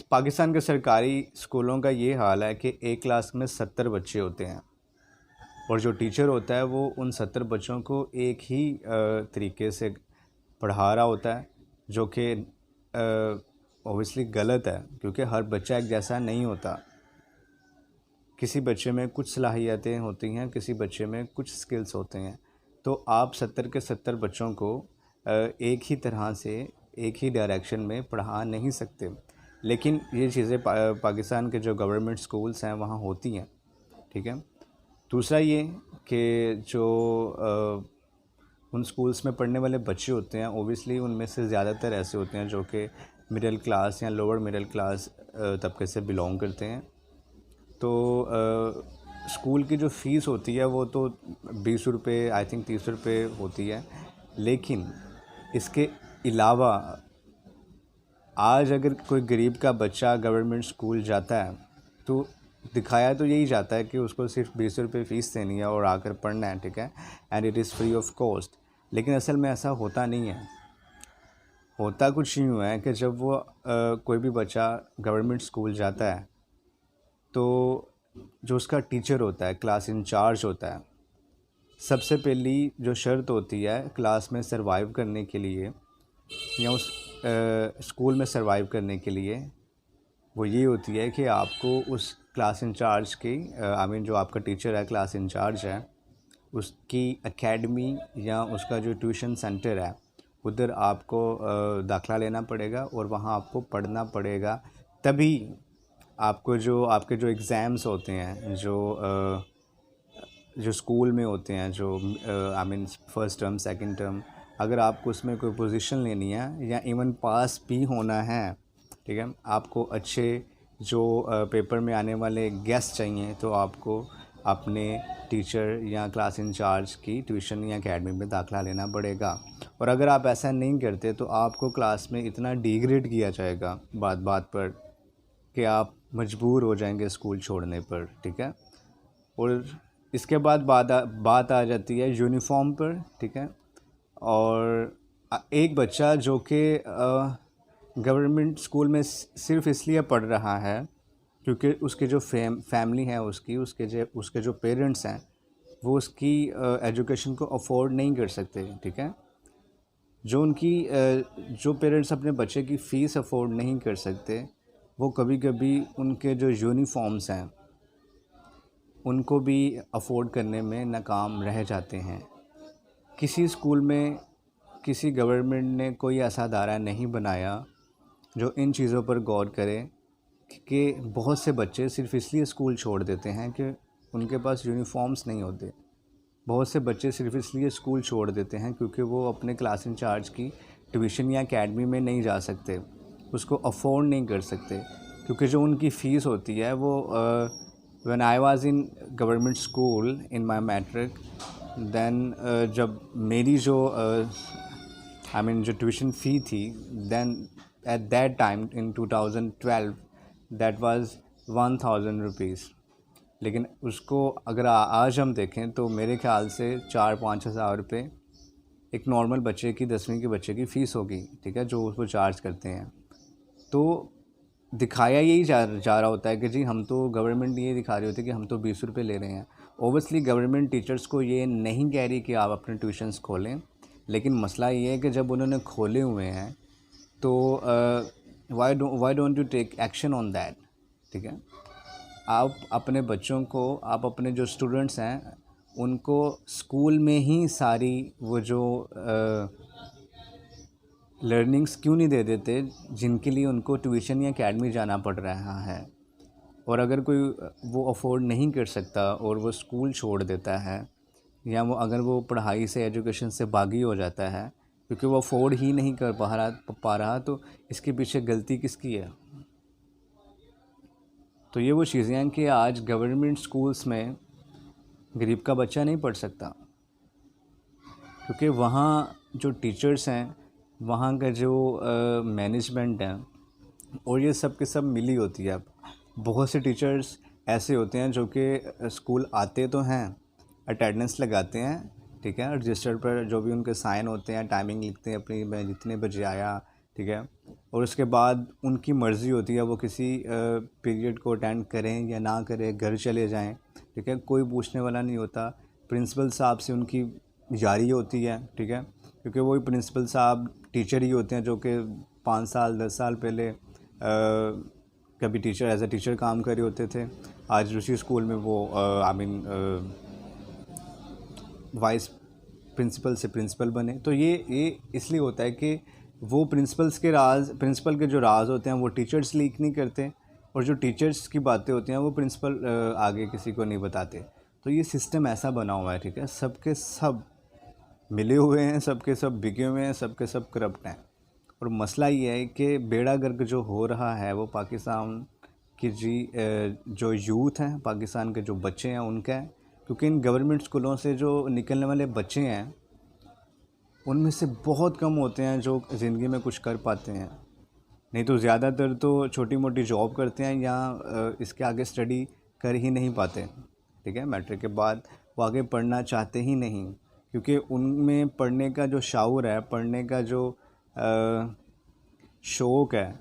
पाकिस्तान के सरकारी स्कूलों का ये हाल है कि एक क्लास में 70 बच्चे होते हैं और जो टीचर होता है वो उन 70 बच्चों को एक ही तरीके से पढ़ा रहा होता है, जो कि ऑब्वियसली गलत है क्योंकि हर बच्चा एक जैसा नहीं होता। किसी बच्चे में कुछ सलाहियतें होती हैं, किसी बच्चे में कुछ स्किल्स होते हैं। तो आप 70 के 70 बच्चों को एक ही तरह से एक ही डायरेक्शन में पढ़ा नहीं सकते। लेकिन ये चीज़ें पाकिस्तान के जो गवर्नमेंट स्कूल्स हैं वहाँ होती हैं, ठीक है। दूसरा ये कि जो उन स्कूल्स में पढ़ने वाले बच्चे होते हैं, ओबियसली उनमें से ज़्यादातर ऐसे होते हैं जो कि मिडिल क्लास या लोअर मिडिल क्लास तबके से बिलोंग करते हैं। तो स्कूल की जो फ़ीस होती है वो तो 20 रुपये, आई थिंक 30 रुपये होती है। लेकिन इसके अलावा आज अगर कोई गरीब का बच्चा गवर्नमेंट स्कूल जाता है तो दिखाया तो यही जाता है कि उसको सिर्फ 20 रुपये फ़ीस देनी है और आकर पढ़ना है, ठीक है, and it is free of cost. लेकिन असल में ऐसा होता नहीं है। होता कुछ यूँ है कि जब वो कोई भी बच्चा गवर्नमेंट स्कूल जाता है तो जो उसका टीचर होता है, क्लास इंचार्ज होता है, सबसे पहली जो शर्त होती है क्लास में सरवाइव करने के लिए या उस स्कूल में सरवाइव करने के लिए, वो ये होती है कि आपको उस क्लास इंचार्ज की जो आपका टीचर है, क्लास इंचार्ज है, उसकी एकेडमी या उसका जो ट्यूशन सेंटर है उधर आपको दाखिला लेना पड़ेगा और वहाँ आपको पढ़ना पड़ेगा। तभी आपको जो आपके जो एग्ज़ाम्स होते हैं, जो स्कूल में होते हैं, जो फर्स्ट टर्म सेकंड टर्म, अगर आपको उसमें कोई पोजीशन लेनी है या इवन पास भी होना है, ठीक है, आपको अच्छे जो पेपर में आने वाले गेस्ट चाहिए तो आपको अपने टीचर या क्लास इंचार्ज की ट्यूशन या एकेडमी में दाखिला लेना पड़ेगा। और अगर आप ऐसा नहीं करते तो आपको क्लास में इतना डिग्रेड किया जाएगा बात बात पर कि आप मजबूर हो जाएंगे स्कूल छोड़ने पर, ठीक है। और इसके बाद बात आ जाती है यूनिफॉर्म पर, ठीक है। और एक बच्चा जो कि गवर्नमेंट स्कूल में सिर्फ इसलिए पढ़ रहा है क्योंकि उसके जो फैमिली है, उसके जो पेरेंट्स हैं वो उसकी एजुकेशन को अफोर्ड नहीं कर सकते, ठीक है। जो पेरेंट्स अपने बच्चे की फ़ीस अफोर्ड नहीं कर सकते वो कभी कभी उनके जो यूनिफॉर्म्स हैं उनको भी अफोर्ड करने में नाकाम रह जाते हैं। किसी स्कूल में किसी गवर्नमेंट ने कोई ऐसा अदारा नहीं बनाया जो इन चीज़ों पर गौर करे कि बहुत से बच्चे सिर्फ़ इसलिए स्कूल छोड़ देते हैं कि उनके पास यूनिफॉर्म्स नहीं होते। बहुत से बच्चे सिर्फ़ इसलिए स्कूल छोड़ देते हैं क्योंकि वो अपने क्लास इंचार्ज की ट्यूशन या एकेडमी में नहीं जा सकते, उसको अफोर्ड नहीं कर सकते क्योंकि जो उनकी फ़ीस होती है वो when I was in government school in my matric, then जब मेरी जो जो ट्यूशन फ़ी थी, then at that time in 2012 that was 1000 rupees. लेकिन उसको अगर आज हम देखें तो मेरे ख्याल से 4-5 हज़ार रुपये एक नॉर्मल बच्चे की 10वीं के बच्चे की फ़ीस होगी, ठीक है, जो उसको चार्ज करते हैं। तो दिखाया यही जा रहा होता है कि जी हम तो, गवर्नमेंट ये दिखा रही होती है कि हम तो 20 रुपये ले रहे हैं। ओबियसली गवर्नमेंट टीचर्स को ये नहीं कह रही कि आप अपने ट्यूशन्स खोलें, लेकिन मसला ये है कि जब उन्होंने खोले हुए हैं तो why don't you take action on that, ठीक है। आप अपने बच्चों को, आप अपने जो स्टूडेंट्स हैं उनको स्कूल में ही सारी वो जो लर्निंग्स क्यों नहीं दे देते जिनके लिए उनको ट्यूशन या एकेडमी जाना पड़ रहा है। और अगर कोई वो अफोर्ड नहीं कर सकता और वो स्कूल छोड़ देता है या अगर वो पढ़ाई से, एजुकेशन से बागी हो जाता है क्योंकि वो अफोर्ड ही नहीं कर पा रहा तो इसके पीछे गलती किसकी है। तो ये वो चीज़ें हैं कि आज गवर्नमेंट स्कूल्स में गरीब का बच्चा नहीं पढ़ सकता क्योंकि वहाँ जो टीचर्स हैं, वहाँ का जो मैनेजमेंट है, और ये सब के सब मिली होती है। बहुत से टीचर्स ऐसे होते हैं जो कि स्कूल आते तो हैं, अटेंडेंस लगाते हैं, ठीक है, रजिस्टर पर जो भी उनके साइन होते हैं, टाइमिंग लिखते हैं अपनी, मैं जितने बजे आया, ठीक है। और उसके बाद उनकी मर्ज़ी होती है वो किसी पीरियड को अटेंड करें या ना करें, घर चले जाएं, ठीक है। कोई पूछने वाला नहीं होता। प्रिंसिपल साहब से उनकी यारी होती है, ठीक है, क्योंकि वही प्रिंसिपल साहब टीचर ही होते हैं जो कि 5 साल 10 साल पहले कभी टीचर एज ए टीचर काम कर रहे होते थे। आज उसी स्कूल में वो वाइस प्रिंसिपल से प्रिंसिपल बने। तो ये इसलिए होता है कि वो प्रिंसिपल के जो राज होते हैं वो टीचर्स लीक नहीं करते, और जो टीचर्स की बातें होती हैं वो प्रिंसिपल आगे किसी को नहीं बताते। तो ये सिस्टम ऐसा बना हुआ है, ठीक है। सबके सब मिले हुए हैं, सबके सब बिके हुए हैं, सबके सब करप्ट हैं। और मसला ये है कि बेड़ा गर्क जो हो रहा है वो पाकिस्तान की जो यूथ हैं, पाकिस्तान के जो बच्चे हैं उनका है। क्योंकि इन गवर्नमेंट स्कूलों से जो निकलने वाले बच्चे हैं उनमें से बहुत कम होते हैं जो ज़िंदगी में कुछ कर पाते हैं। नहीं तो ज़्यादातर तो छोटी मोटी जॉब करते हैं या इसके आगे स्टडी कर ही नहीं पाते, ठीक है। मैट्रिक के बाद वो आगे पढ़ना चाहते ही नहीं, क्योंकि उनमें पढ़ने का जो शाऊर है, पढ़ने का जो शौक़ है,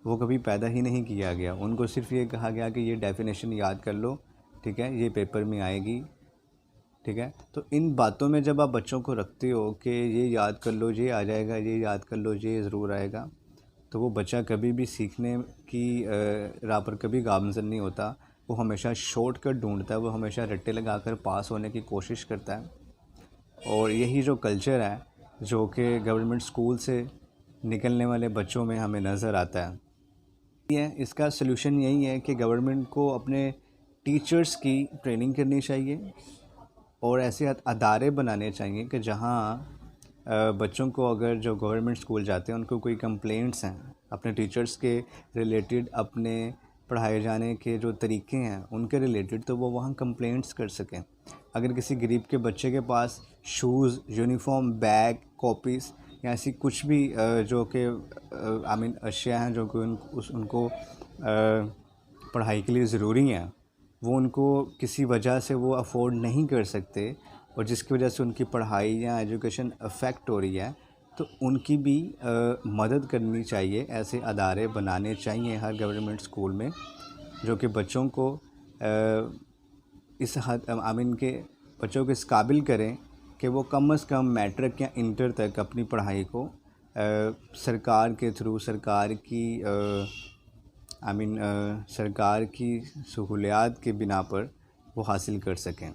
वो कभी पैदा ही नहीं किया गया। उनको सिर्फ ये कहा गया कि ये डेफिनेशन याद कर लो, ठीक है, ये पेपर में आएगी, ठीक है। तो इन बातों में जब आप बच्चों को रखते हो कि ये याद कर लो, ये आ जाएगा, ये याद कर लो, ये ज़रूर आएगा, तो वो बच्चा कभी भी सीखने की राह पर कभी गामज़न नहीं होता। वो हमेशा शॉर्टकट ढूंढता है, वो हमेशा रट्टे लगाकर पास होने की कोशिश करता है। और यही जो कल्चर है जो कि गवर्नमेंट स्कूल से निकलने वाले बच्चों में हमें नज़र आता है। इसका सलूशन यही है कि गवर्नमेंट को अपने टीचर्स की ट्रेनिंग करनी चाहिए और ऐसे अदारे बनाने चाहिए कि जहाँ बच्चों को, अगर जो गवर्नमेंट स्कूल जाते हैं उनको कोई कंप्लेंट्स हैं अपने टीचर्स के रिलेटेड, अपने पढ़ाए जाने के जो तरीके हैं उनके रिलेटेड, तो वो वहाँ कंप्लेंट्स कर सकें। अगर किसी गरीब के बच्चे के पास शूज़, यूनिफॉर्म, बैग, कॉपीज़ या ऐसी कुछ भी जो कि अशिया हैं जो कि उनको पढ़ाई के लिए ज़रूरी हैं, वो उनको किसी वजह से वो अफोर्ड नहीं कर सकते और जिसकी वजह से उनकी पढ़ाई या एजुकेशन अफेक्ट हो रही है, तो उनकी भी मदद करनी चाहिए। ऐसे अदारे बनाने चाहिए हर गवर्नमेंट स्कूल में जो कि बच्चों को इस हद के बच्चों को इस काबिल करें कि वो कम से कम मैट्रिक या इंटर तक अपनी पढ़ाई को सरकार के थ्रू, सरकार की सहूलियात के बिना पर वो हासिल कर सकें।